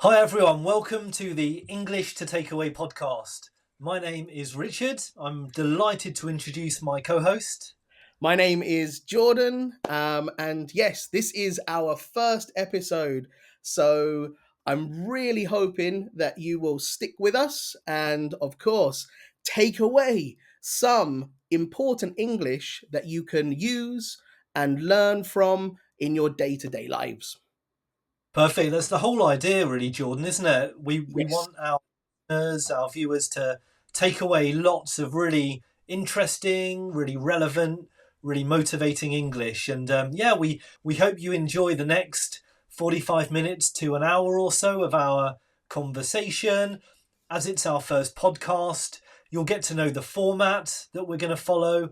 Hi everyone, welcome to the English to Takeaway podcast. My name is Richard. I'm delighted to introduce my co-host. My name is Jordan, and yes, this is our first episode. So I'm really hoping that you will stick with us and, of course, take away some important English that you can use and learn from in your day to day lives. Perfect. That's the whole idea, really, Jordan, isn't it? We Yes. want our listeners, our viewers to take away lots of really interesting, really relevant, really motivating English. And yeah, we hope you enjoy the next 45 minutes to an hour or so of our conversation. As it's our first podcast, you'll get to know the format that we're going to follow.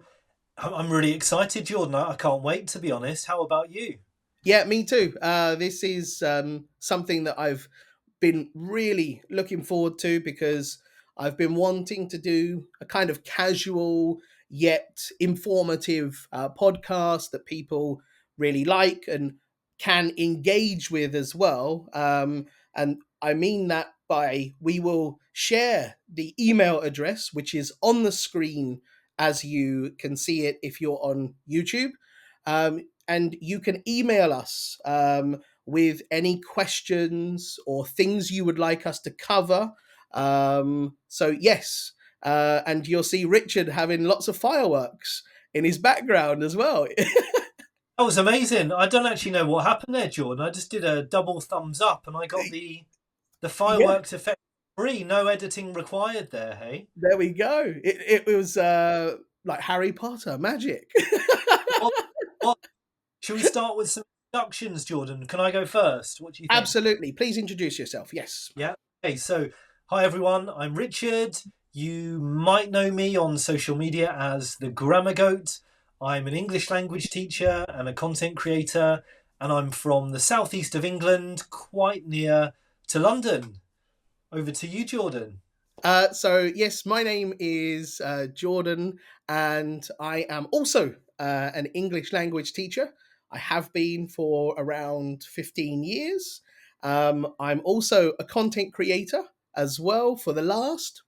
I'm really excited, Jordan. I can't wait, to be honest. How about you? Yeah, me too. This is something that I've been really looking forward to because I've been wanting to do a kind of casual yet informative podcast that people really like and can engage with as well. And I mean that by we will share the email address, which is on the screen as you can see it if you're on YouTube. And you can email us with any questions or things you would like us to cover. So, yes, and you'll see Richard having lots of fireworks in his background as well. That was amazing. I don't actually know what happened there, Jordan. I just did a double thumbs up and I got the Yeah, fireworks effect free. No editing required there, hey? there we go. It was like Harry Potter magic. What, what should we start with some introductions, Jordan? Can I go first? What do you think? Absolutely. Please introduce yourself. Yes. Yeah. Okay, so hi everyone, I'm Richard. You might know me on social media as the Grammar Goat. I'm an English language teacher and a content creator, and I'm from the southeast of England, quite near to London. Over to you, Jordan. So yes, my name is Jordan, and I am also an English language teacher. I have been for around 15 years. I'm also a content creator as well for the last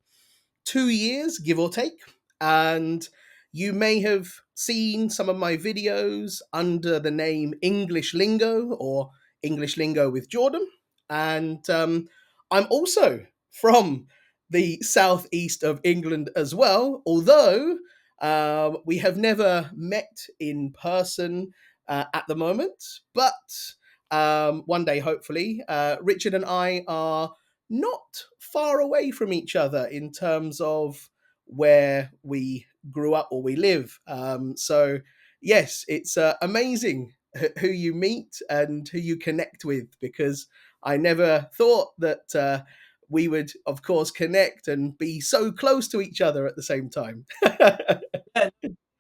2 years, give or take. And you may have seen some of my videos under the name English Lingo or English Lingo with Jordan. And I'm also from the southeast of England as well, although we have never met in person at the moment. But one day, hopefully, Richard and I are not far away from each other in terms of where we grew up or we live. So, yes, it's amazing who you meet and who you connect with because I never thought that we would, of course, connect and be so close to each other at the same time. Yeah,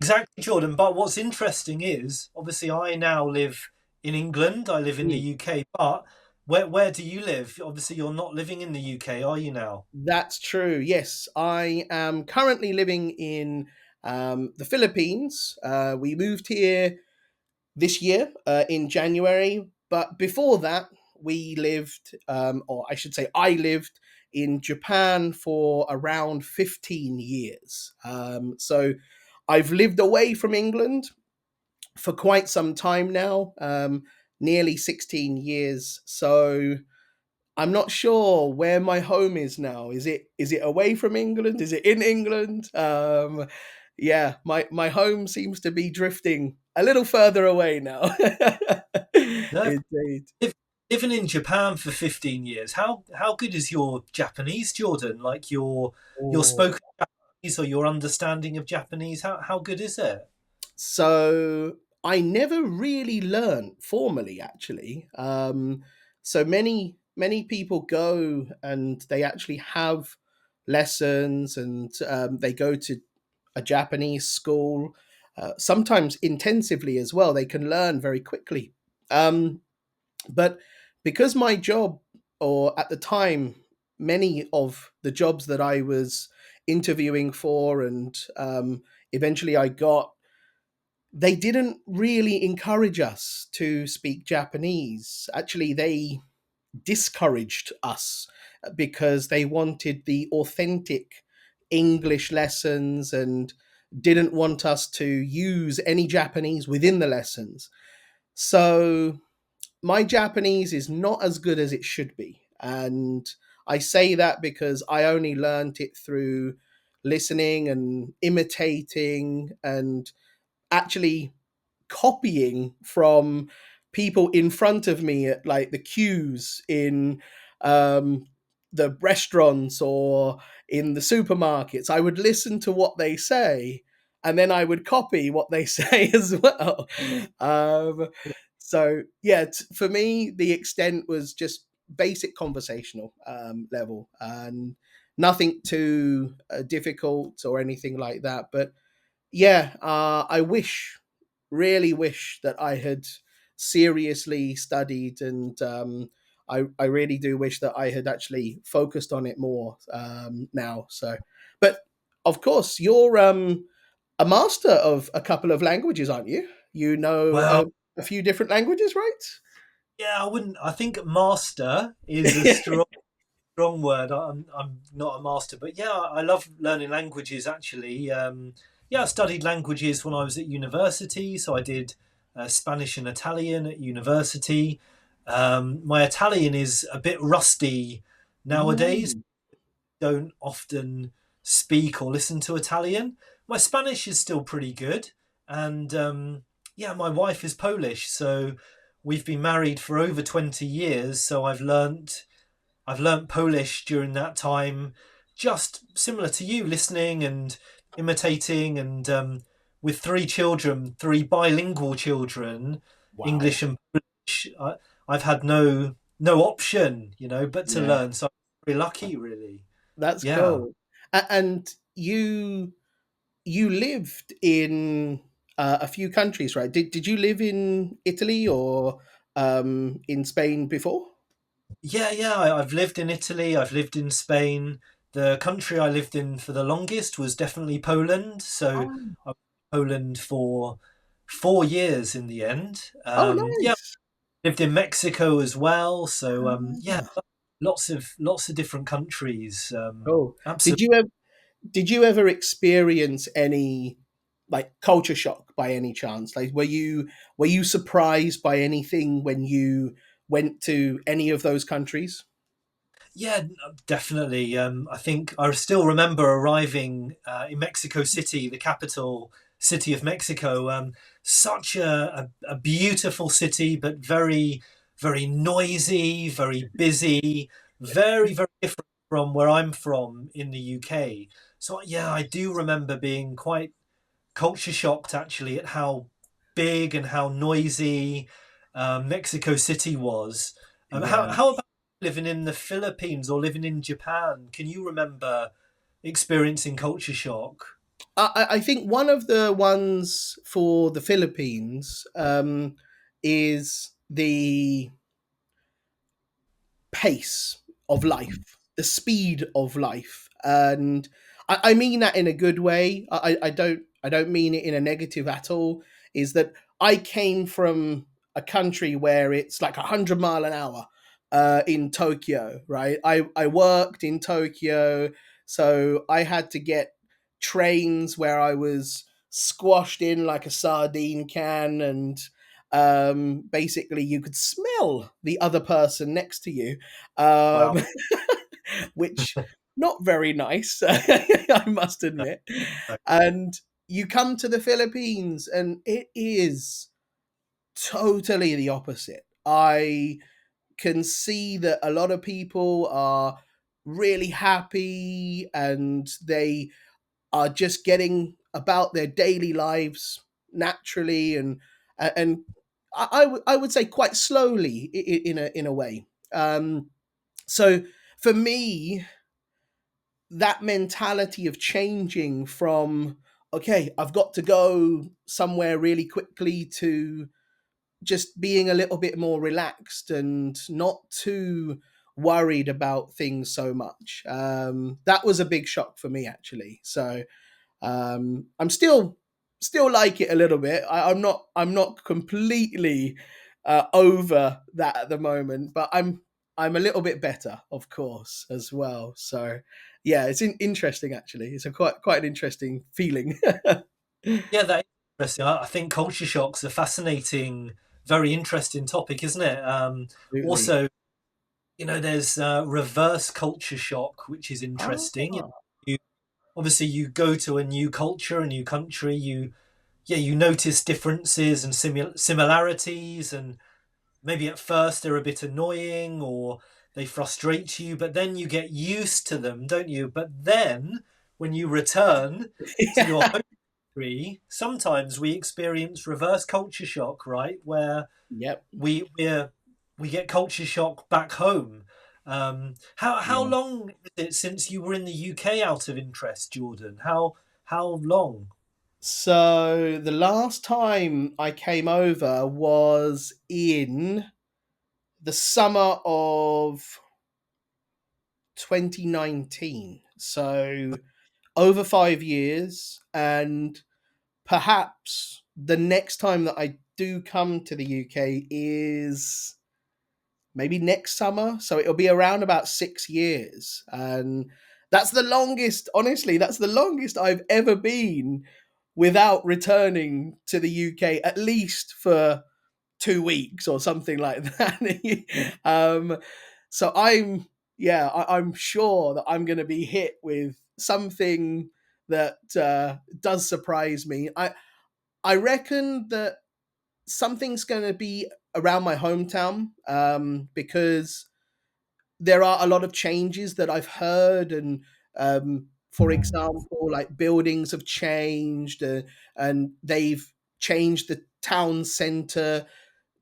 exactly, Jordan. But what's interesting is, obviously, I now live in England. I live in the Mm. UK. But where do you live? Obviously, you're not living in the UK, are you now? That's true. Yes, I am currently living in the Philippines. We moved here this year in January. But before that, we lived, or I should say, I lived in Japan for around 15 years. So I've lived away from England for quite some time now, nearly 16 years. So I'm not sure where my home is now. Is it away from England? Is it in England? Yeah, my home seems to be drifting a little further away now. No, Indeed. liv- living in Japan for 15 years. How good is your Japanese, Jordan? Like your Oh. spoken Japanese or your understanding of Japanese? How good is it? So I never really learned formally, actually. So many people go and they actually have lessons and they go to a Japanese school, sometimes intensively as well. They can learn very quickly. Um, but because my job, or at the time, many of the jobs that I was interviewing for and eventually I got, they didn't really encourage us to speak Japanese. Actually, discouraged us because they wanted the authentic English lessons and didn't want us to use any Japanese within the lessons. So my Japanese is not as good as it should be. And I say that because I only learned it through listening and imitating and actually copying from people in front of me at like the queues in um, the restaurants or in the supermarkets. I would listen to what they say and then I would copy what they say as well. Um, so, yeah, for me, the extent was just basic conversational level and nothing too difficult or anything like that. But yeah, I really wish that I had seriously studied, and I really do wish that I had actually focused on it more now. So, but of course, you're a master of a couple of languages, aren't you? You know Well, a few different languages, yeah, I wouldn't. I think master is a right? strong word. I'm not a master, but yeah, I love learning languages. Actually, yeah, I studied languages when I was at university. So I did Spanish and Italian at university. My Italian is a bit rusty nowadays. Mm, Don't often speak or listen to Italian. My Spanish is still pretty good, and yeah, my wife is Polish, so we've been married for over 20 years. So I've learnt Polish during that time, just similar to you, listening and imitating, and with three children, three bilingual children, wow. English and Polish. I've had no option, but to Yeah, learn. So I'm very lucky, really. that's Yeah. cool. And you lived in a few countries, right? Did you live in Italy or in Spain before? Yeah, yeah. I've lived in Italy. I've lived in Spain. The country I lived in for the longest was definitely Poland. So Oh, I was in Poland for 4 years in the end. oh, Yeah, nice. lived in Mexico as well. So yeah, Ah, lots of different countries. cool. Did Absolutely. you ever did you ever experience any like culture shock by any chance? Like were you surprised by anything when you went to any of those countries? Yeah, definitely. I think I still remember arriving in Mexico City, the capital city of Mexico. Such a beautiful city, but very, very noisy, very busy, very different from where I'm from in the UK. So, yeah, I do remember being quite culture shocked actually at how big and how noisy Mexico City was. Yeah. How about living in the Philippines or living in Japan? Can you remember experiencing culture shock? I think one of the ones for the Philippines is the pace of life, the speed of life, and I mean that in a good way. I don't mean it in a negative at all. Is that I came from a country where it's like 100 mile an hour in Tokyo, right? I worked in Tokyo, so I had to get trains where I was squashed in like a sardine can and basically you could smell the other person next to you, Wow. um, which not very nice, I must No, admit. no. And you come to the Philippines, and it is totally the opposite. I can see that a lot of people are really happy and they are just getting about their daily lives naturally and I would say quite slowly in a way. So for me, that mentality of changing from okay, I've got to go somewhere really quickly to just being a little bit more relaxed and not too worried about things so much. That was a big shock for me actually. So I'm still like it a little bit. I'm not completely over that at the moment, but I'm a little bit better, of course, as well. So yeah, it's interesting actually. It's a quite an interesting feeling. Yeah, that is interesting. I think culture shock's a fascinating, very interesting topic, isn't it? Absolutely. Also, there's reverse culture shock, which is interesting. Ah, You obviously you go to a new culture, a new country. You notice differences and similarities, and maybe at first they're a bit annoying or they frustrate you, but then you get used to them, don't you? But then when you return to your yeah. home country, sometimes we experience reverse culture shock, right? Where Yep. we get culture shock back home. How Yeah. long is it since you were in the UK? Out of interest, Jordan, how long? So the last time I came over was in the summer of 2019. So over 5 years, and perhaps the next time that I do come to the UK is maybe next summer. So it'll be around about 6 years. And that's the longest, honestly, that's the longest I've ever been without returning to the UK, at least for 2 weeks or something like that. So I'm sure that I'm going to be hit with something that does surprise me. I reckon that something's going to be around my hometown, because there are a lot of changes that I've heard, and for example, like buildings have changed, and they've changed the town center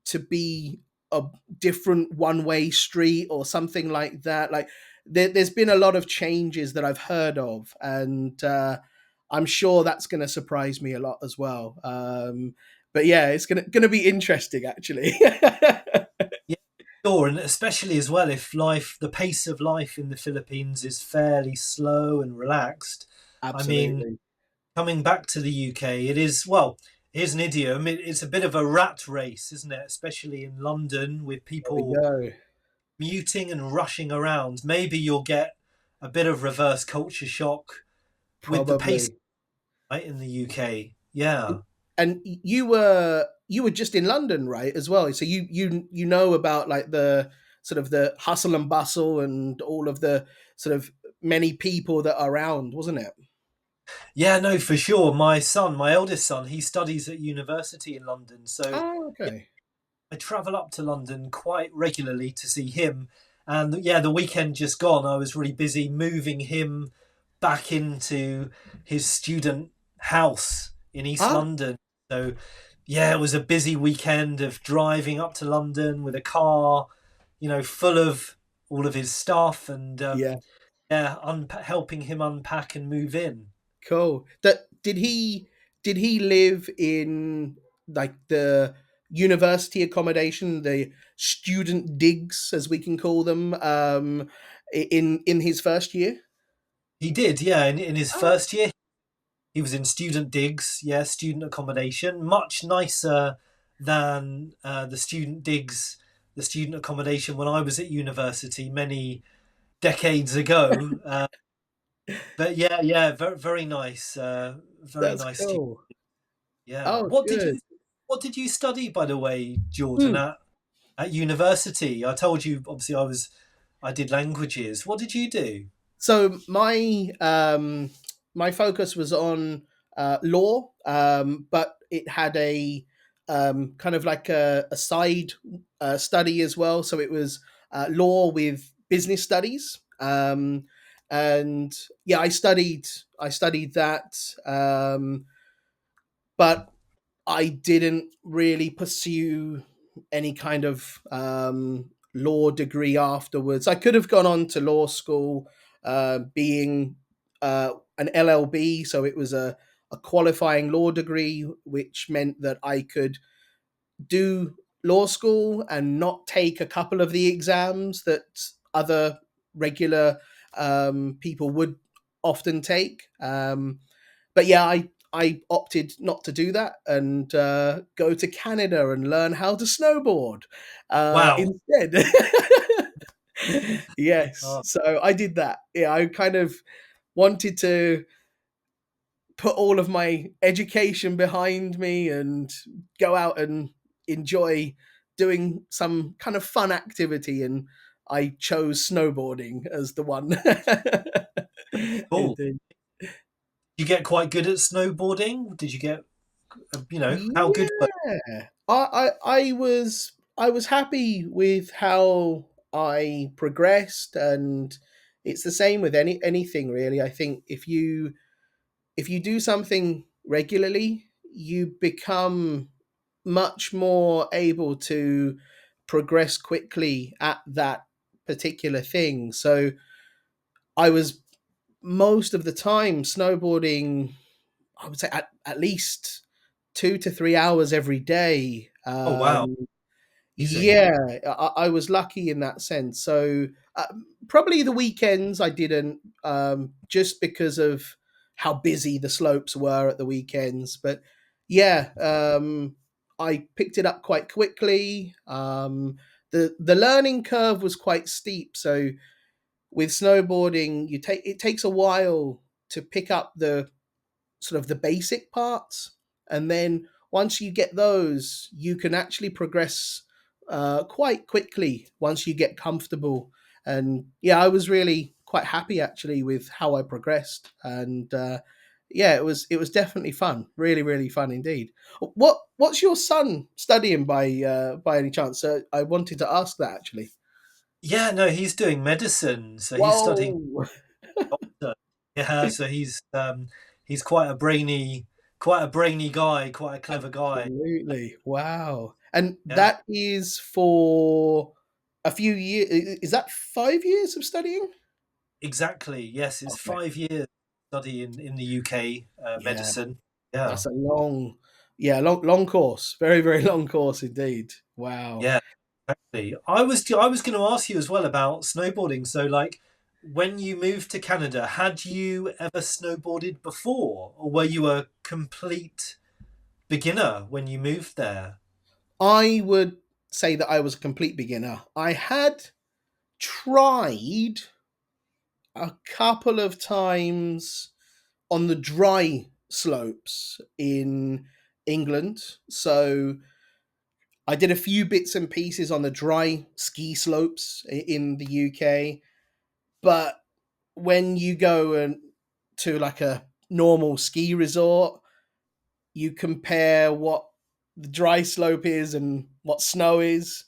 to be a different one-way street or something like that. Like there's been a lot of changes that I've heard of, and I'm sure that's going to surprise me a lot as well. But yeah, it's gonna be interesting actually. Yeah, sure, and especially as well if the pace of life in the Philippines is fairly slow and relaxed. I mean, Absolutely. coming back to the UK, it is, well, here's an idiom. It's a bit of a rat race, isn't it? Especially in London with There we people go. muting and rushing around. Maybe you'll get a bit of reverse culture shock with the pace, Probably. right, in the UK. Yeah. And you were just in London, right, as well. So you know about like the sort of the hustle and bustle and all of the sort of many people that are around, wasn't it? Yeah, no, for sure. My eldest son, he studies at university in London. So Oh, okay. I travel up to London quite regularly to see him. And yeah, the weekend just gone, I was really busy moving him back into his student house in East Ah, London. So yeah, it was a busy weekend of driving up to London with a car, full of all of his stuff and yeah, yeah, helping him unpack and move in. cool. That did he live in like the university accommodation, the student digs, as we can call them, in his first year? He did, yeah, in his Oh, first year. He was in student digs, yeah, student accommodation, much nicer than the student accommodation when I was at university many decades ago. But yeah, yeah, very, very that's nice student. cool. Yeah. Oh, good. What did you study, by the way, Jordan, Hmm. at university? I told you, obviously, I did languages. What did you do? So my focus was on law, but it had a kind of like a side study as well. So it was law with business studies, and yeah, I studied that, but I didn't really pursue any kind of law degree afterwards. I could have gone on to law school, being an LLB, so it was a qualifying law degree, which meant that I could do law school and not take a couple of the exams that other regular people would often take. But yeah, I opted not to do that and go to Canada and learn how to snowboard Wow. instead. Yes. Oh, So I did that. Yeah, I kind of wanted to put all of my education behind me and go out and enjoy doing some kind of fun activity, and I chose snowboarding as the one. cool. Indeed. You get quite good at snowboarding? Did you get, how good were Yeah. I was happy with how I progressed, and it's the same with anything really. I think if you do something regularly, you become much more able to progress quickly at that particular thing. So I was most of the time snowboarding, I would say at least 2 to 3 hours every day. Oh, wow, amazing. Yeah, I was lucky in that sense. So probably the weekends I didn't, just because of how busy the slopes were at the weekends. But yeah, I picked it up quite quickly. The learning curve was quite steep. So with snowboarding, it takes a while to pick up the sort of the basic parts, and then once you get those, you can actually progress quite quickly once you get comfortable. And yeah, I was really quite happy actually with how I progressed, and yeah, it was definitely fun, really really fun indeed. What's your son studying by any chance? I wanted to ask that actually. Yeah, no, he's doing medicine, so he's studying Whoa. doctor. Yeah, so he's quite a brainy guy, quite a clever guy. Absolutely. Wow. And Yeah, that is for a few years. Is that 5 years of studying? exactly. Yes, it's Okay. 5 years study in the UK, Yeah, medicine. Yeah, that's a long, yeah, long course. Very, very long course indeed. Wow. yeah, exactly. I was going to ask you as well about snowboarding. So, like, when you moved to Canada, had you ever snowboarded before, or were you a complete beginner when you moved there? I would say that I was a complete beginner. I had tried a couple of times on the dry slopes in England. So I did a few bits and pieces on the dry ski slopes in the UK, but when you go to like a normal ski resort, you compare what the dry slope is and what snow is.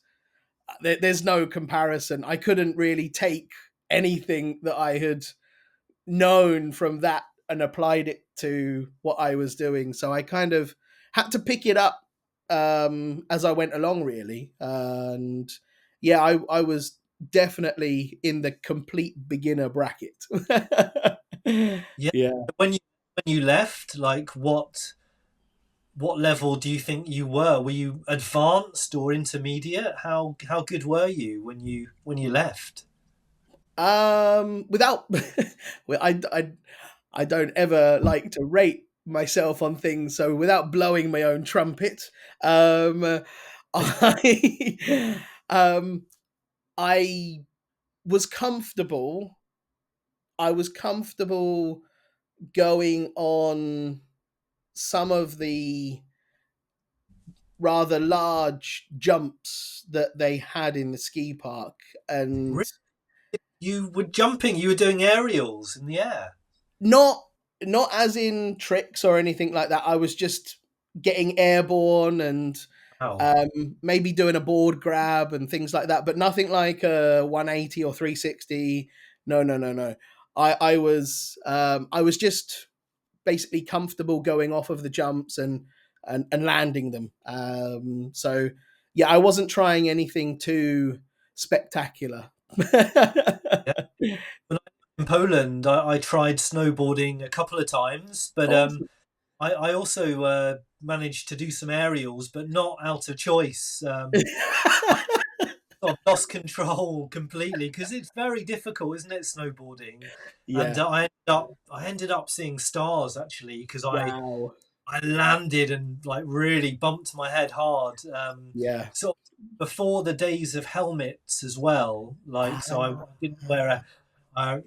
There's no comparison. I couldn't really take anything that I had known from that and applied it to what I was doing. So I kind of had to pick it up as I went along, really. And yeah, I was definitely in the complete beginner bracket. Yeah. Yeah. When you left, like what level do you think you were? Were you advanced or intermediate? How good were you when you left? Without, well, I don't ever like to rate myself on things. So without blowing my own trumpet, um, I, I was comfortable. I was comfortable going on some of the rather large jumps that they had in the ski park, and Really? You were jumping, you were doing aerials in the air. not not as in tricks or anything like that. I was just getting airborne and Wow. maybe doing a board grab and things like that, but nothing like a 180 or 360. No, no, no, no. I was just basically comfortable going off of the jumps and landing them. So yeah, I wasn't trying anything too spectacular. Yeah. When I was in Poland, I tried snowboarding a couple of times, but Awesome. I also managed to do some aerials, but not out of choice. Sort of lost control completely because it's very difficult, isn't it, snowboarding? And Yeah. I ended up seeing stars actually because I Wow. I landed and like really bumped my head hard. Yeah. So before the days of helmets as well. Like, so I Ah, didn't wear I,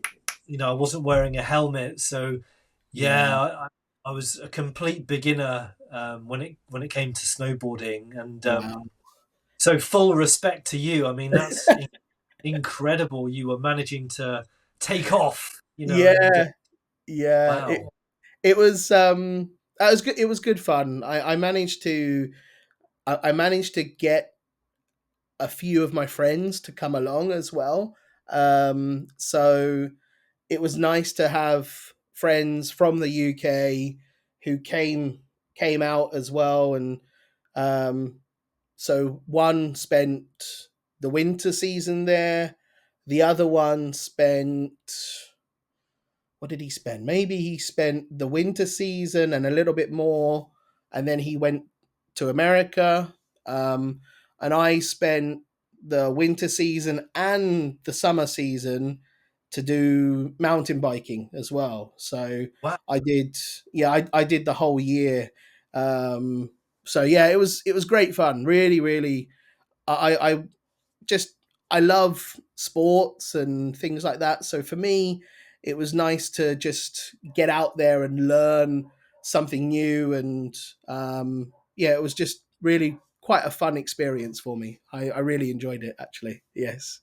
I wasn't wearing a helmet. So yeah. yeah, I was a complete beginner when it came to snowboarding, and Wow. so full respect to you. I mean, that's incredible. You were managing to take off, and Yeah, yeah. wow. It was that was good. It was good fun. I managed to I managed to get a few of my friends to come along as well. So it was nice to have friends from the UK who came out as well, and um, so one spent the winter season there, the other one spent, what did he spend? Maybe he spent the winter season and a little bit more, and then he went to America. Um, and I spent the winter season and the summer season to do mountain biking as well. So Wow. I did, yeah, I did the whole year. Um, so yeah, it was great fun. Really, really, I just I love sports and things like that. So for me, it was nice to just get out there and learn something new. And yeah, it was just really quite a fun experience for me. I really enjoyed it, actually. Yes.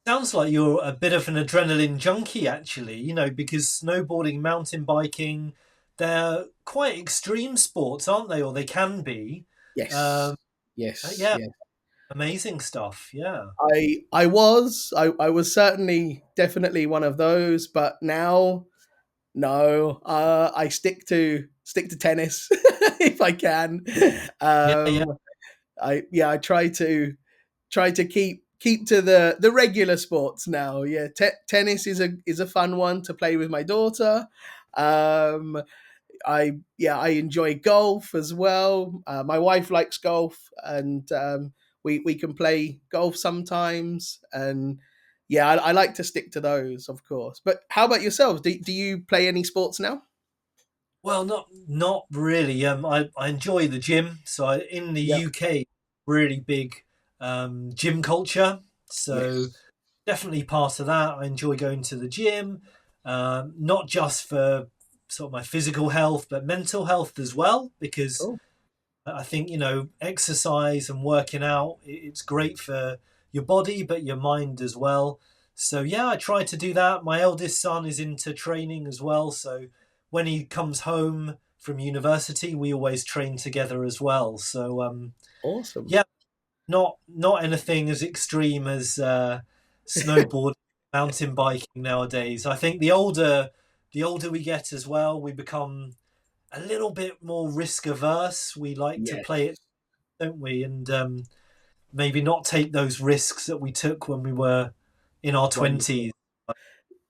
Sounds like you're a bit of an adrenaline junkie, actually, because snowboarding, mountain biking, they're quite extreme sports, aren't they? Or they can be. Yes. Um, Yes. yeah, Yes. amazing stuff. Yeah. I was certainly definitely one of those, but now no, I stick to tennis if I can. Yeah, yeah. Um, I try to keep to the regular sports now. Yeah, tennis is a fun one to play with my daughter. Um, I enjoy golf as well. My wife likes golf, and we can play golf sometimes. And yeah, I like to stick to those, of course. But how about yourselves? Do you play any sports now? Well, not really. I enjoy the gym. So in the Yep. UK, really big gym culture. So Yes. definitely part of that. I enjoy going to the gym, not just for sort of my physical health, but mental health as well, because Cool. I think, exercise and working out, it's great for your body, but your mind as well. So, yeah, I try to do that. My eldest son is into training as well. So, when he comes home from university, we always train together as well. So, Awesome. yeah, not anything as extreme as snowboarding, mountain biking nowadays. I think the older we get as well, we become a little bit more risk averse. We like to play it, Yes. don't we? And maybe not take those risks that we took when we were in our Wonderful. 20s.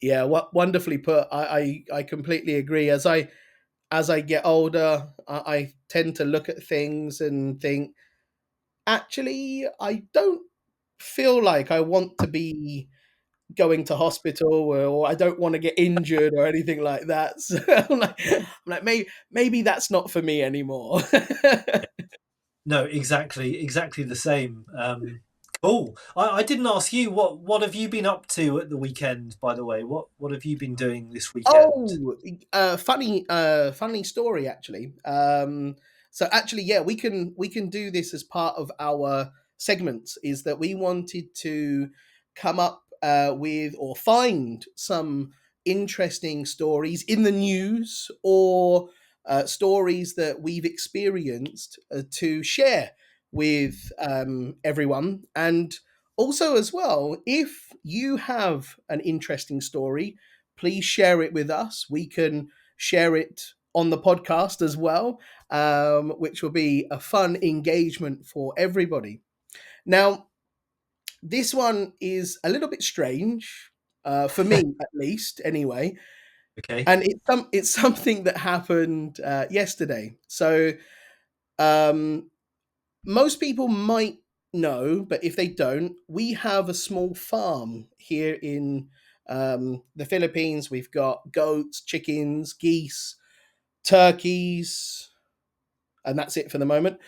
Yeah, what wonderfully put. I completely agree. As I get older, I tend to look at things and think, actually, I don't feel like I want to be going to hospital, or I don't want to get injured or anything like that. So I'm like, maybe that's not for me anymore. No, exactly the same. Cool. I didn't ask you what have you been up to at the weekend, by the way? What have you been doing this weekend? Oh, funny story actually. So actually, yeah, we can do this as part of our segments. Is that we wanted to come up with or find some interesting stories in the news, or stories that we've experienced to share with everyone. And also, as well, if you have an interesting story, please share it with us. We can share it on the podcast as well, which will be a fun engagement for everybody. Now, this one is a little bit strange, for me at least, anyway, Okay. and it's something that happened yesterday. So um, most people might know, but if they don't, we have a small farm here in the Philippines. We've got goats, chickens, geese, turkeys, and that's it for the moment.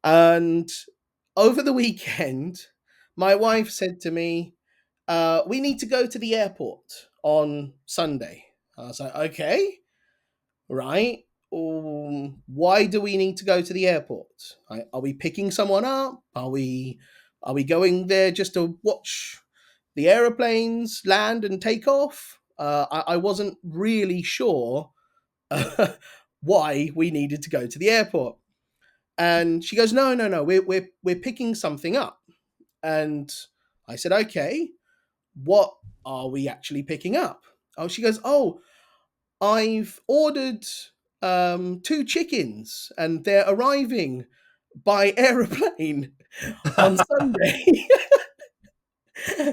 And over the weekend, my wife said to me, "We need to go to the airport on Sunday." I was like, "Okay, right. Why do we need to go to the airport? Are we picking someone up? Are we going there just to watch the aeroplanes land and take off?" I wasn't really sure why we needed to go to the airport. And she goes, "No, no, no, we're picking something up." And I said, "Okay, what are we actually picking up?" Oh, she goes, "Oh, I've ordered two chickens, and they're arriving by aeroplane on Sunday."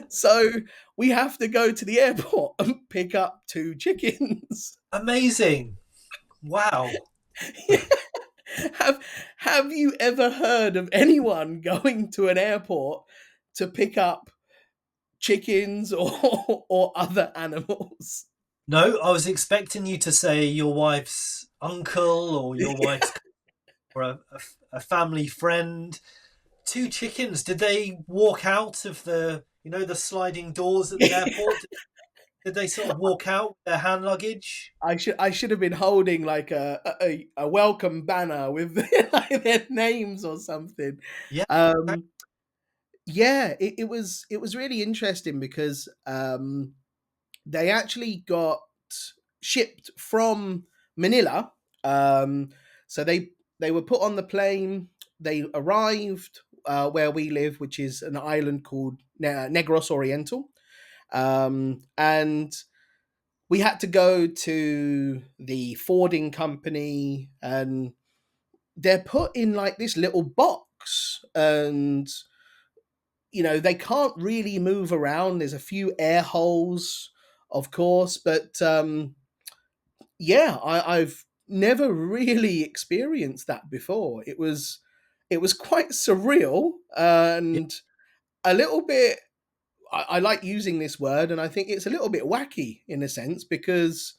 So we have to go to the airport and pick up two chickens. Amazing. Wow. have have you ever heard of anyone going to an airport to pick up chickens or other animals? No, I was expecting you to say your wife's uncle or your wife's or a family friend. Two chickens. Did they walk out of the sliding doors at the airport? Did they sort of walk out with their hand luggage? I should have been holding like a welcome banner with like their names or something. Yeah. Um, yeah, it was really interesting because they actually got shipped from Manila. Um, so they were put on the plane. They arrived where we live, which is an island called Negros Oriental, and we had to go to the forwarding company, and they're put in like this little box, and they can't really move around. There's a few air holes, of course, but yeah, I've never really experienced that before. It was quite surreal Yeah. and a little bit. I like using this word, and I think it's a little bit wacky in a sense because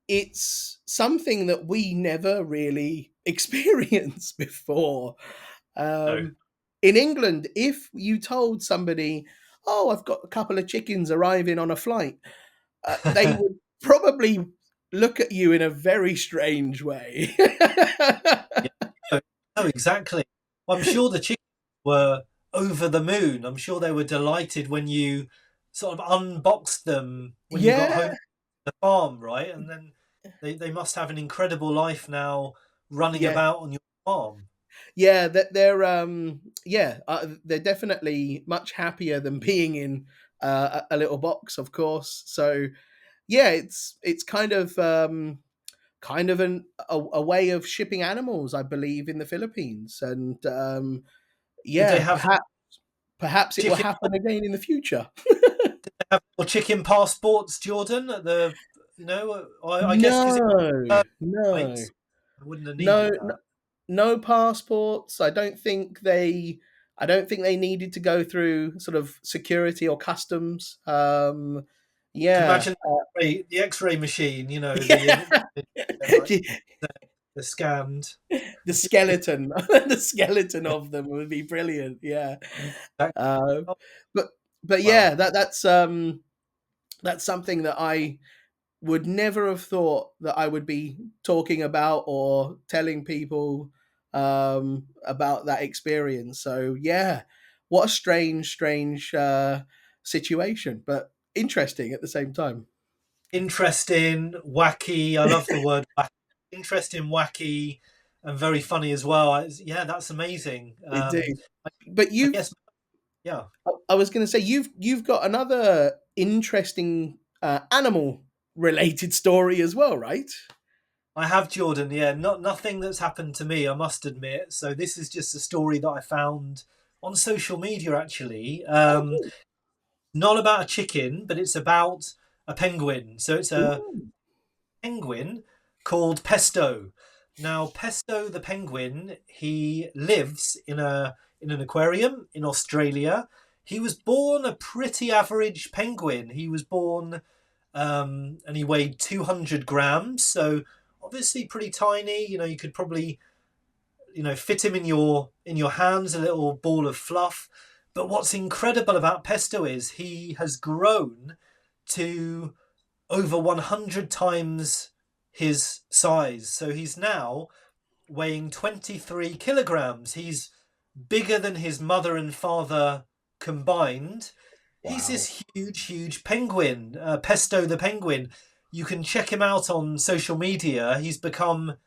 it's something that we never really experienced before. No. Um, in England, if you told somebody, "Oh, I've got a couple of chickens arriving on a flight," they would probably look at you in a very strange way. Yeah. No, no, exactly. I'm sure the chickens were over the moon. I'm sure they were delighted when you sort of unboxed them when you got home Yeah, to the farm, right? And then they must have an incredible life now running yeah, about on your farm. yeah. That they're definitely much happier than being in a little box, of course. So yeah, it's kind of a way of shipping animals, I believe, in the Philippines, and Did they yeah, have perhaps it will chicken happen again in the future. have or chicken passports, Jordan? At the I guess because it's No, right, no, I wouldn't have no, needed no, that. no passports. I don't think they needed to go through sort of security or customs. Can Yeah, imagine the X-ray machine, yeah. like the scanned. The skeleton, the skeleton of them would be brilliant. Yeah, uh, Oh, but but wow. yeah, that's something that I would never have thought that I would be talking about or telling people about that experience. So yeah, what a strange situation, but interesting at the same time. Interesting, wacky. I love the word wacky. Interesting, wacky, and very funny as well. Yeah, that's amazing. Indeed, but I you've guess, yeah, I was going to say you've got another interesting animal related story as well, right? I have, Jordan. Yeah, not nothing that's happened to me, I must admit. So this is just a story that I found on social media, actually. Oh, Not about a chicken, but it's about a penguin. So it's a ooh, penguin called Pesto. Now, Pesto the penguin, he lives in an aquarium in Australia. He was born a pretty average penguin. He was born and he weighed 200 grams, so obviously pretty tiny. You could probably fit him in your hands, a little ball of fluff. But what's incredible about Pesto is he has grown to over 100 times his size. So he's now weighing 23 kilograms. He's bigger than his mother and father combined. He's Wow. this huge penguin, Pesto the penguin. You can check him out on social media. He's become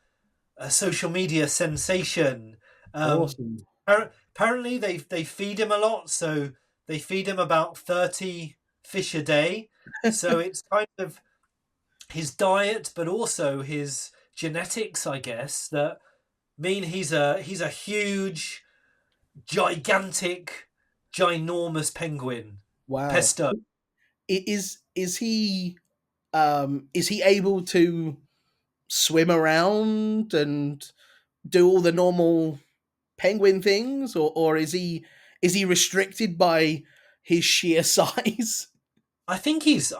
a social media sensation. Um, Awesome. Apparently, they feed him a lot, so they feed him about 30 fish a day. So it's kind of his diet, but also his genetics, I guess, that mean he's a huge, gigantic, ginormous penguin. Wow. Pesto. Is he able to swim around and do all the normal penguin things, or is he restricted by his sheer size? I think he's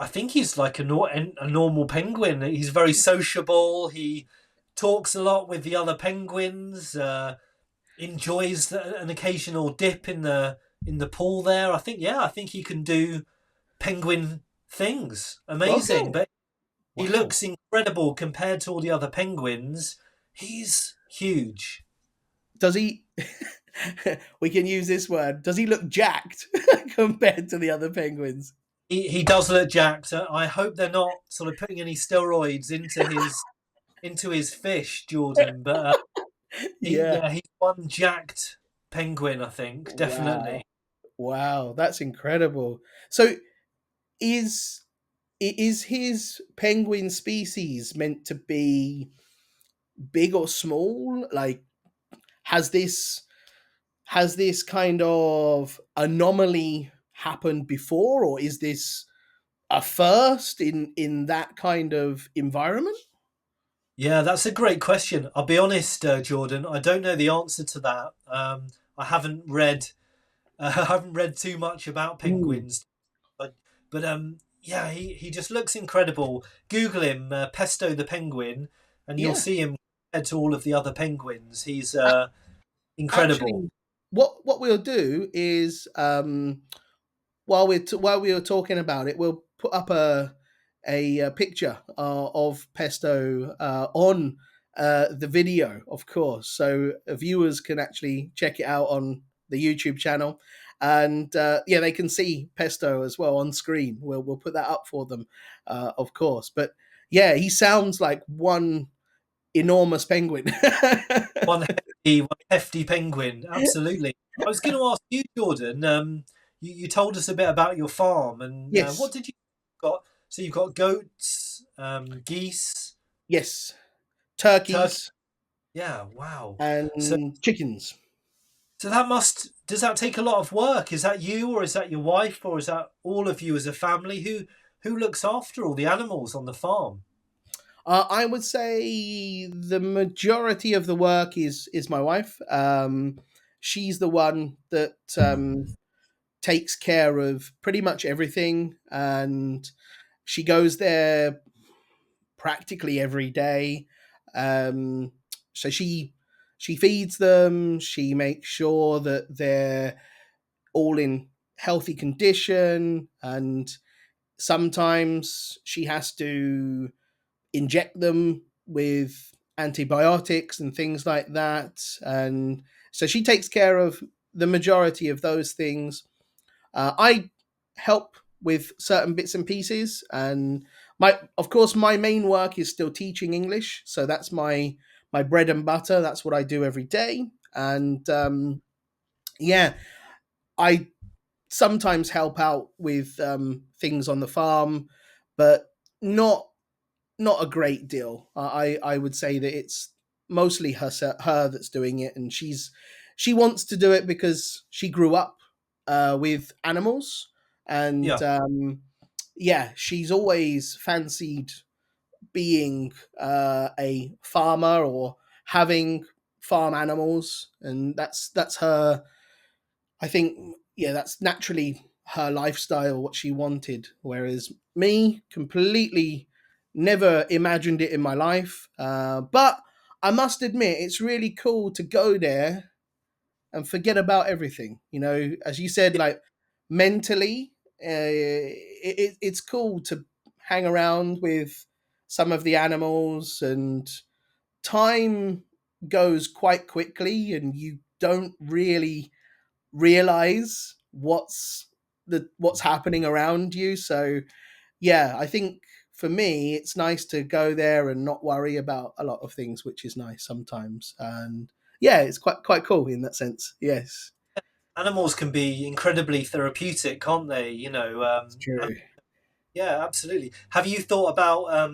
like a normal penguin. He's very sociable. He talks a lot with the other penguins. Enjoys an occasional dip in the pool there. I think he can do penguin things. Amazing, Okay. but he Wow. looks incredible compared to all the other penguins. He's huge. Does he? We can use this word. Does he look jacked compared to the other penguins? He does look jacked. I hope they're not sort of putting any steroids into his fish, Jordan. But Yeah. he's one jacked penguin. I think Wow. definitely. Wow. That's incredible. So is is his penguin species meant to be big or small? Like, has this kind of anomaly happened before, or is this a first in that kind of environment? Yeah, that's a great question. I'll be honest, Jordan. I don't know the answer to that. I haven't read I haven't read too much about Mm, penguins, but yeah, he just looks incredible. Google him, Pesto the penguin, and you'll yeah. see him compared to all of the other penguins. He's A- incredible. Actually, what we'll do is, while we were talking about it, we'll put up a picture of Pesto on the video, of course, so viewers can actually check it out on the YouTube channel, and yeah, they can see Pesto as well on screen. We'll put that up for them, of course. But yeah, he sounds like one enormous penguin. One hefty penguin. Absolutely. I was going to ask you, Jordan. You told us a bit about your farm, and Yes, what did you got? So you've got goats, geese, yes, turkey. turkeys Yeah, wow. So and chickens. so that must does that take a lot of work? Is that you, or is that your wife, or is that all of you as a family? Who looks after all the animals on the farm? I would say the majority of the work is my wife. She's the one that takes care of pretty much everything, and she goes there practically every day. Um, so she feeds them. She makes sure that they're all in healthy condition, and sometimes she has to inject them with antibiotics and things like that. And so she takes care of the majority of those things. I help with certain bits and pieces, and of course, my main work is still teaching English. So that's my bread and butter. That's what I do every day. And yeah, I sometimes help out with things on the farm, but not not a great deal. I would say that it's mostly her that's doing it, and she wants to do it because she grew up with animals, and Yeah, yeah, she's always fancied being a farmer or having farm animals, and that's her. I think, yeah, that's naturally her lifestyle, what she wanted. Whereas me, completely never imagined it in my life. But I must admit, it's really cool to go there and forget about everything. You know, as you said, like mentally, it's cool to hang around with some of the animals, and time goes quite quickly, and you don't really realize what's happening around you. So yeah, I think for me, it's nice to go there and not worry about a lot of things, which is nice sometimes. And yeah, it's quite cool in that sense. Yes, Animals can be incredibly therapeutic, can't they? it's And true. yeah, absolutely. Have you thought about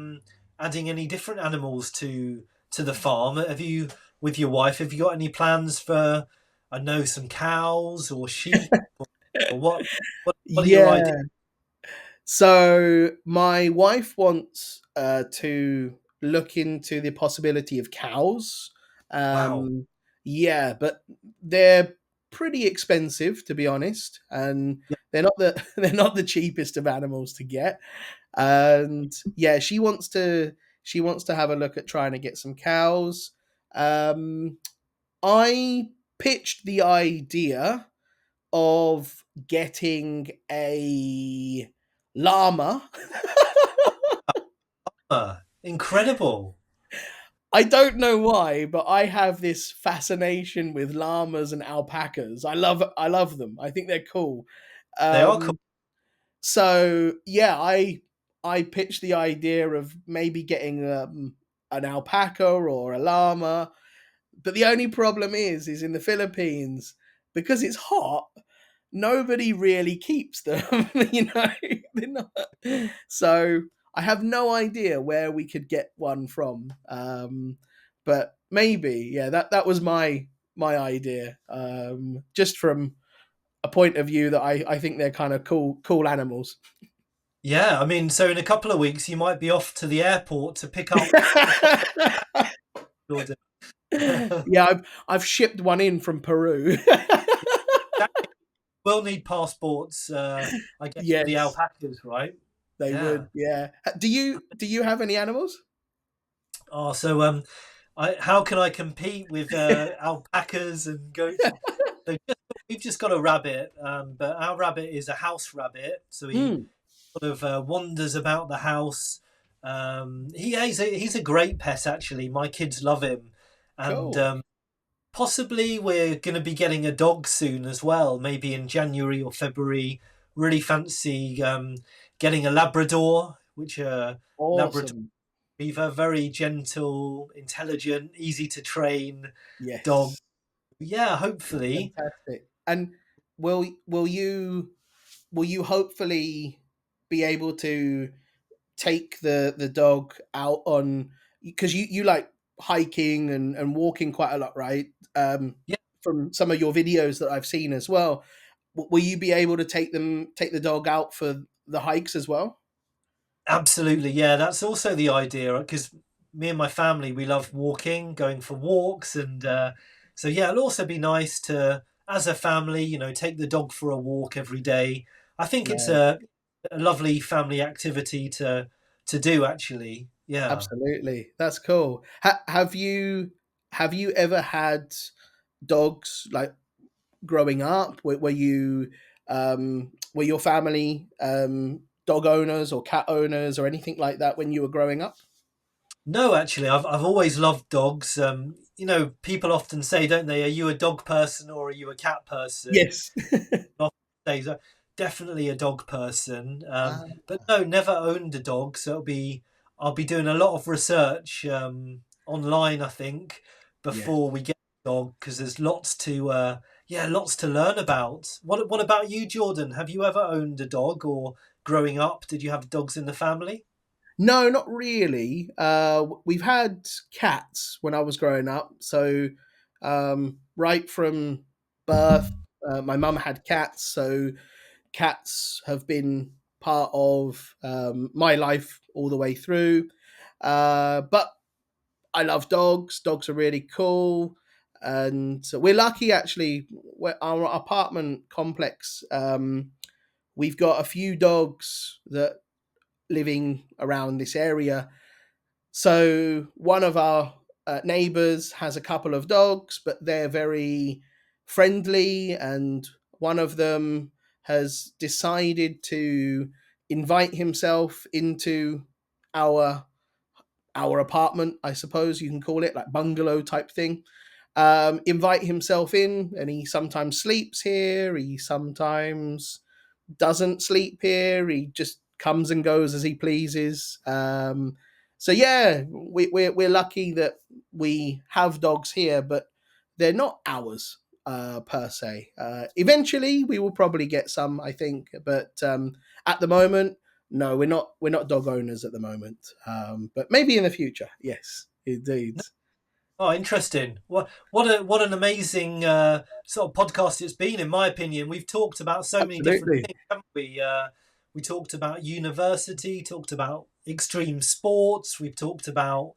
adding any different animals to the farm? Have you, with your wife, have you got any plans for, I know, some cows or sheep, or what are your ideas? Yeah. So my wife wants to look into the possibility of cows. Wow. Um, yeah, but they're pretty expensive, to be honest, and Yeah. they're not the they're not the cheapest of animals to get. And yeah, she wants to have a look at trying to get some cows. Um, I pitched the idea of getting a llama. Incredible. I don't know why, but I have this fascination with llamas and alpacas. I love them. I think they're cool. They are cool. Um, so yeah, I pitched the idea of maybe getting an alpaca or a llama. But the only problem is in the Philippines, because it's hot, nobody really keeps them. You know, they're not. So I have no idea where we could get one from. But maybe, yeah, that was my idea. Just from a point of view that I think they're kind of cool animals. Yeah, I mean, so in a couple of weeks you might be off to the airport to pick up your Yeah, I've shipped one in from Peru. We'll need passports, I guess, for the Yes, alpacas, right? they Yeah. would. Yeah. Do you have any animals? Oh, so how can I compete with alpacas and goats? So we've just got a rabbit, but our rabbit is a house rabbit, so he Hmm. sort of wanders about the house. He's a great pet, actually. My kids love him, and Cool. possibly we're going to be getting a dog soon as well, maybe in January or February. Really fancy getting a Labrador, which Labrador Awesome. Retriever, very gentle, intelligent, easy to train dog. Yes. Yeah, hopefully. Fantastic. And will you hopefully be able to take the dog out on, because you like hiking and walking quite a lot, right? Yeah, From some of your videos that I've seen as well. Will you be able to take the dog out for the hikes as well? absolutely. Yeah, that's also the idea because me and my family we love walking, going for walks, and so yeah, it'll also be nice to, as a family, take the dog for a walk every day. I think it's Yeah. a lovely family activity to do. Actually, yeah. Absolutely. That's cool. Have you ever had dogs like growing up? Were your family dog owners or cat owners or anything like that when you were growing up? No, actually, I've always loved dogs. People often say, don't they, "Are you a dog person or are you a cat person?" Yes. Often say, so definitely a dog person. Ah, But no, never owned a dog. So I'll be doing a lot of research online, I think, yes. before we get a dog because there's lots to learn about. What about you, Jordan? Have you ever owned a dog or growing up? Did you have dogs in the family? No, not really. We've had cats when I was growing up. So, right from birth, my mum had cats. So, cats have been part of my life all the way through. But I love dogs. Dogs are really cool. And so we're lucky, actually. Our apartment complex, we've got a few dogs that living around this area. So one of our neighbors has a couple of dogs, but they're very friendly, and one of them has decided to invite himself into our our apartment, I suppose you can call it, like bungalow type thing. Invite himself in, and he sometimes sleeps here. He sometimes doesn't sleep here. He just comes and goes as he pleases. So yeah, we're lucky that we have dogs here, but they're not ours per se. Eventually, we will probably get some, I think, but at the moment, no, we're not dog owners at the moment. But maybe in the future, yes, indeed, Oh, interesting. What an amazing sort of podcast it's been, in my opinion. We've talked about so many different absolutely, things, haven't we? We talked about university, talked about extreme sports, we've talked about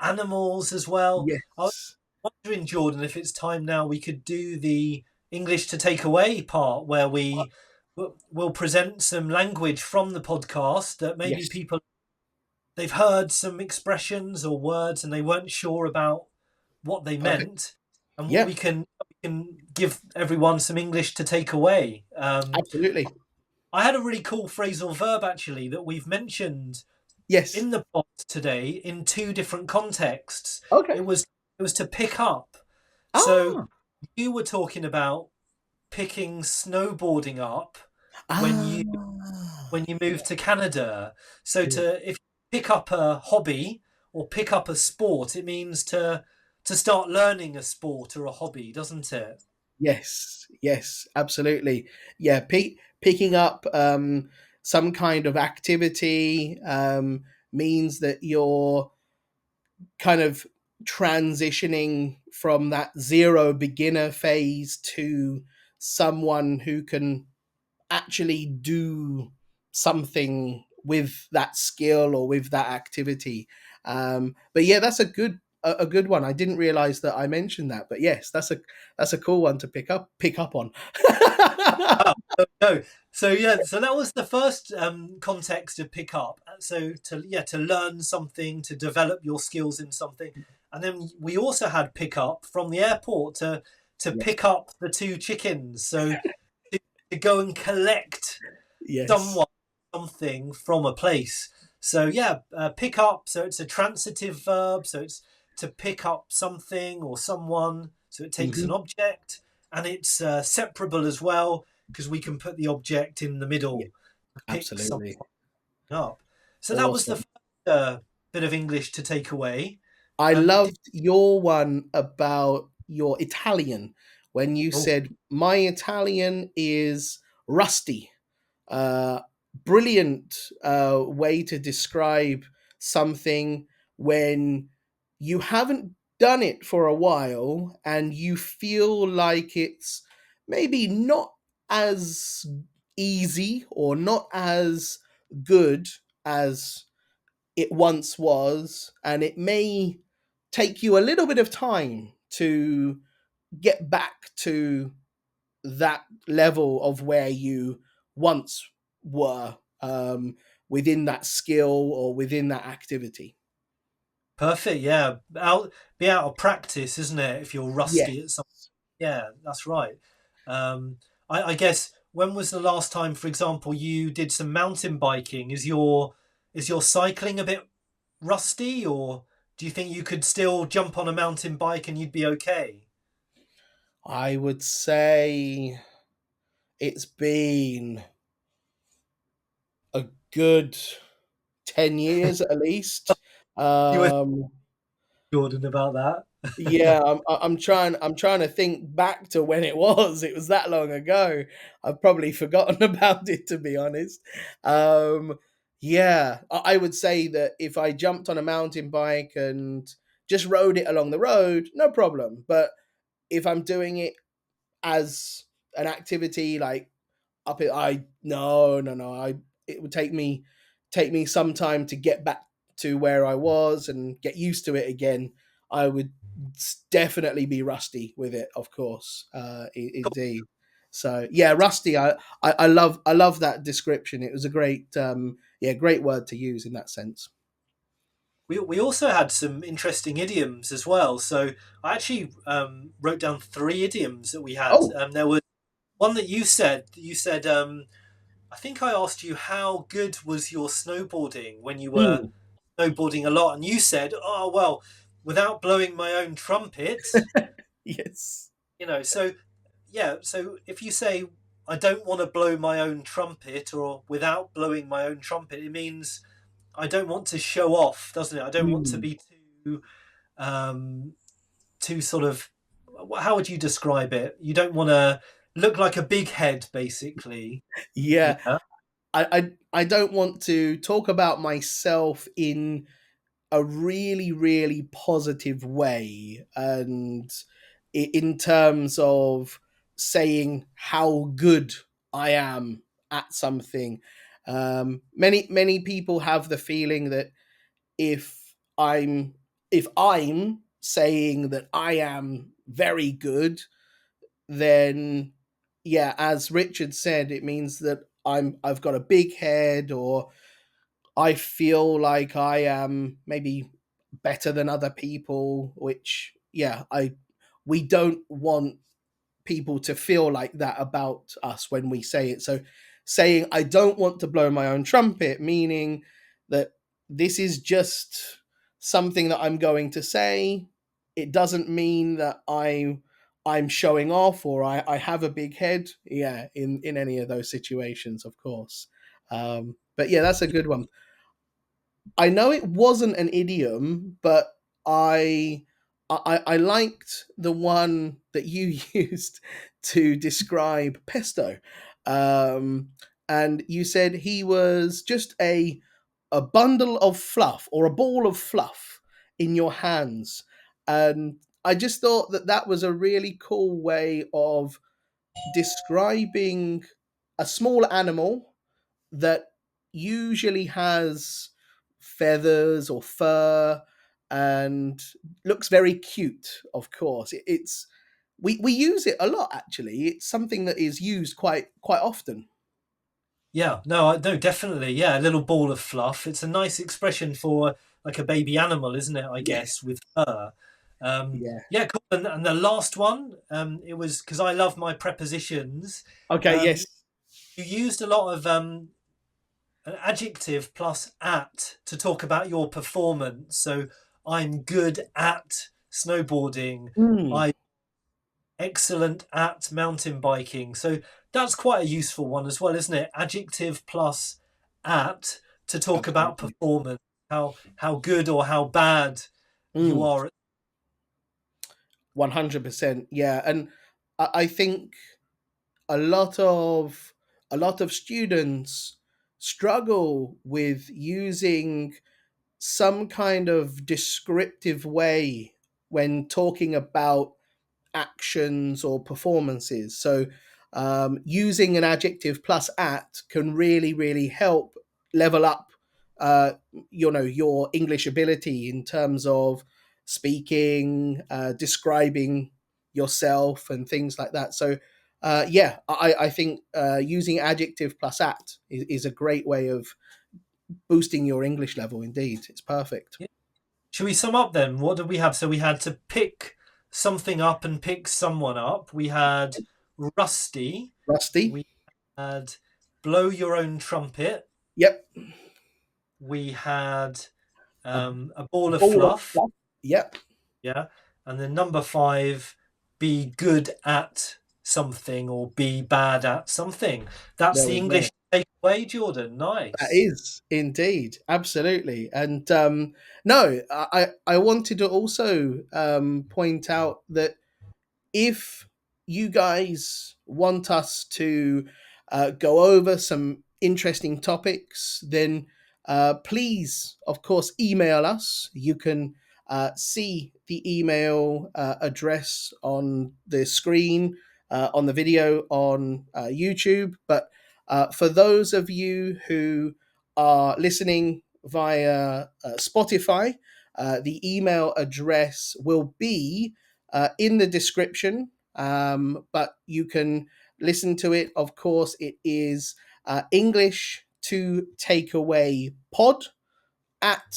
animals as well. I was yes, wondering, Jordan, if it's time now we could do the English to take away part, where will present some language from the podcast that maybe yes, people they've heard some expressions or words and they weren't sure about what they perfect, meant, and yeah, we can give everyone some English to take away. absolutely, I had a really cool phrasal verb actually that we've mentioned yes, in the pod today in two different contexts. okay, It was to pick up. So ah, you were talking about picking snowboarding up when ah, you move to Canada. So yeah. if you pick up a hobby or pick up a sport, it means to start learning a sport or a hobby, doesn't it? Yes, yes, absolutely. Yeah, picking up some kind of activity means that you're kind of transitioning from that zero beginner phase to someone who can actually do something with that skill or with that activity. But yeah, that's a good one. I didn't realize that I mentioned that, but yes, that's a cool one to pick up on. Oh, no. So yeah, so that was the first context of pick up. So to learn something, to develop your skills in something, and then we also had pick up from the airport to Yes, pick up the two chickens. So to go and collect yes, someone something from a place. So yeah, pick up. So it's a transitive verb. So it's to pick up something or someone. So it takes an hmm, object, and it's separable as well because we can put the object in the yeah, middle to pick something absolutely, up. So that was the awesome. first bit of English to take away. I Did, loved your one about your Italian when you oh, said my Italian is rusty. Uh, Brilliant way to describe something when you haven't done it for a while and you feel like it's maybe not as easy or not as good as it once was, and it may take you a little bit of time to get back to that level of where you once were within that skill or within that activity. perfect. Yeah, be out of practice, isn't it? If you're Yes. rusty at something. Yeah, that's right. Um, I guess when was the last time, for example, you did some mountain biking? Is your cycling a bit rusty, or do you think you could still jump on a mountain bike and you'd be okay? I would say it's been a good 10 years at least. You were Um, Jordan about that. Yeah, I'm trying to think back to when it was. It was that long ago. I've probably forgotten about it, to be honest. Um, yeah, I would say that if I jumped on a mountain bike and just rode it along the road, no problem. But if I'm doing it as an activity like up it, I no, no, no. I It would take me some time to get back to where I was and get used to it again. I would definitely be rusty with it, of course, indeed. So yeah, rusty. I love that description. It was a great, yeah, great word to use in that sense. we also had some interesting idioms as well. So I actually wrote down three idioms that we had. Oh, There was one that you said. You said, I think I asked you how good was your snowboarding when you were mm, snowboarding a lot, and you said, "Oh well, without blowing my own trumpet." yes. So yeah. So if you say, "I don't want to blow my own trumpet," or "without blowing my own trumpet," it means I don't want to show off, doesn't it? I don't want to Mm, be too um, too sort of, how would you describe it? You don't want to look like a big head, basically. yeah. Yeah, I don't want to talk about myself in a really, really positive way. And in terms of saying how good I am at something, many people have the feeling that if I'm if I'm saying that I am very good, then yeah, as Richard said, it means that I've got a big head, or I feel like I am maybe better than other people, which yeah, I we don't want people to feel like that about us when we say it. So saying I don't want to blow my own trumpet, meaning that this is just something that I'm going to say. It doesn't mean that I'm showing off, or I have a big head. Yeah, in any of those situations, of course. But yeah, that's a good one. I know it wasn't an idiom, but I I liked the one that you used to describe pesto. Um, and you said he was just a bundle of fluff, or a ball of fluff in your hands. And I just thought that that was a really cool way of describing a small animal that usually has feathers or fur and looks very cute. Of course, it's we use it a lot. Actually, it's something that is used quite often. yeah, no, no, definitely, yeah. A little ball of fluff. It's a nice expression for like a baby animal, isn't it? I Yeah, guess with fur. yeah. Yeah, cool. And the last one, it was because I love my prepositions. Okay, Um, you, yes, you used a lot of an adjective plus at to talk about your performance. So I'm good at snowboarding. mm, I'm excellent at mountain biking. So that's quite a useful one as well, isn't it? Adjective plus at to talk about absolutely. performance, how good or how bad you Mm, are. 100%. Yeah, and I think a lot of a lot of students struggle with using some kind of descriptive way when talking about actions or performances. So, using an adjective plus at can really, really help level up, uh, your English ability in terms of speaking, describing yourself, and things like that. So, yeah, I think using adjective plus at is a great way of boosting your English level. Indeed, it's perfect. Should we sum up then? What did we have? So we had to pick something up and pick someone up. We had rusty. Rusty. We had blow your own trumpet. Yep. We had A a ball of ball of fluff. fluff. Yep. Yeah. And then number five, be good at something or be bad at something. That's There the we go. English takeaway, Jordan. That Nice. is indeed, absolutely. And no, I wanted to also point out that if you guys want us to go over some interesting topics, then please, of course, email us. You can see the email address on the screen, on the video on YouTube. But for those of you who are listening via Spotify, the email address will be in the description, but you can listen to it. Of course, it is English to Takeaway Pod at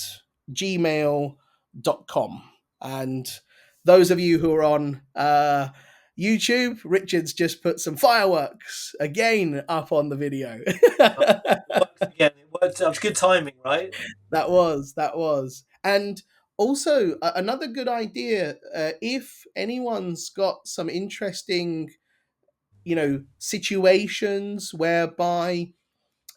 gmail.com. And those of you who are on YouTube, Richard's just put some fireworks again up on the video. Oh, it worked again. It worked. That was good timing, right? That was. And also, another good idea, if anyone's got some interesting, situations whereby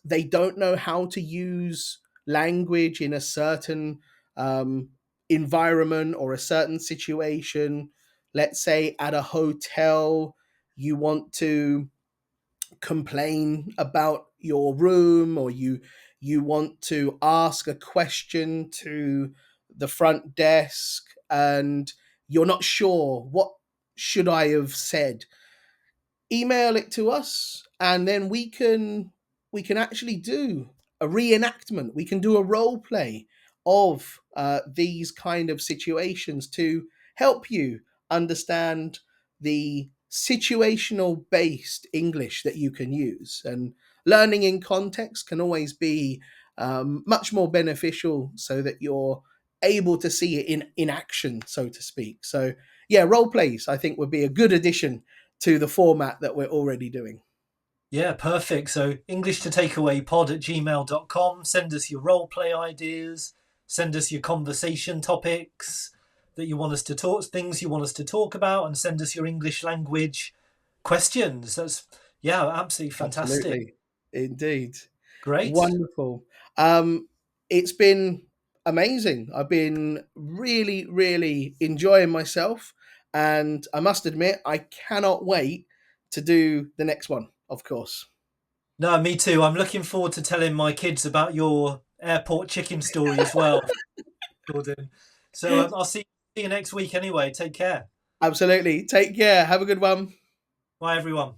they don't know how to use language in a certain um, environment or a certain situation. Let's say at a hotel, you want to complain about your room, or you want to ask a question to the front desk, and you're not sure what should I have said. Email it to us, and then we can actually do a reenactment. We can do a role play of these kind of situations to help you understand the situational based English that you can use. And learning in context can always be much more beneficial, so that you're able to see it in action, so to speak. So yeah, role plays I think would be a good addition to the format that we're already doing. Yeah, perfect. So English to takeaway pod at gmail.com. Send us your role play ideas. Send us your conversation topics that you want us to talk, things you want us to talk about, and send us your English language questions. That's, yeah, absolutely fantastic. Absolutely. Indeed. Great. Wonderful. It's been amazing. I've been really, really enjoying myself. And I must admit, I cannot wait to do the next one, of course. No, me too. I'm looking forward to telling my kids about your airport chicken story as well, Jordan. So I'll see you next week anyway. Take care. Absolutely. Take care. Have a good one. Bye, everyone.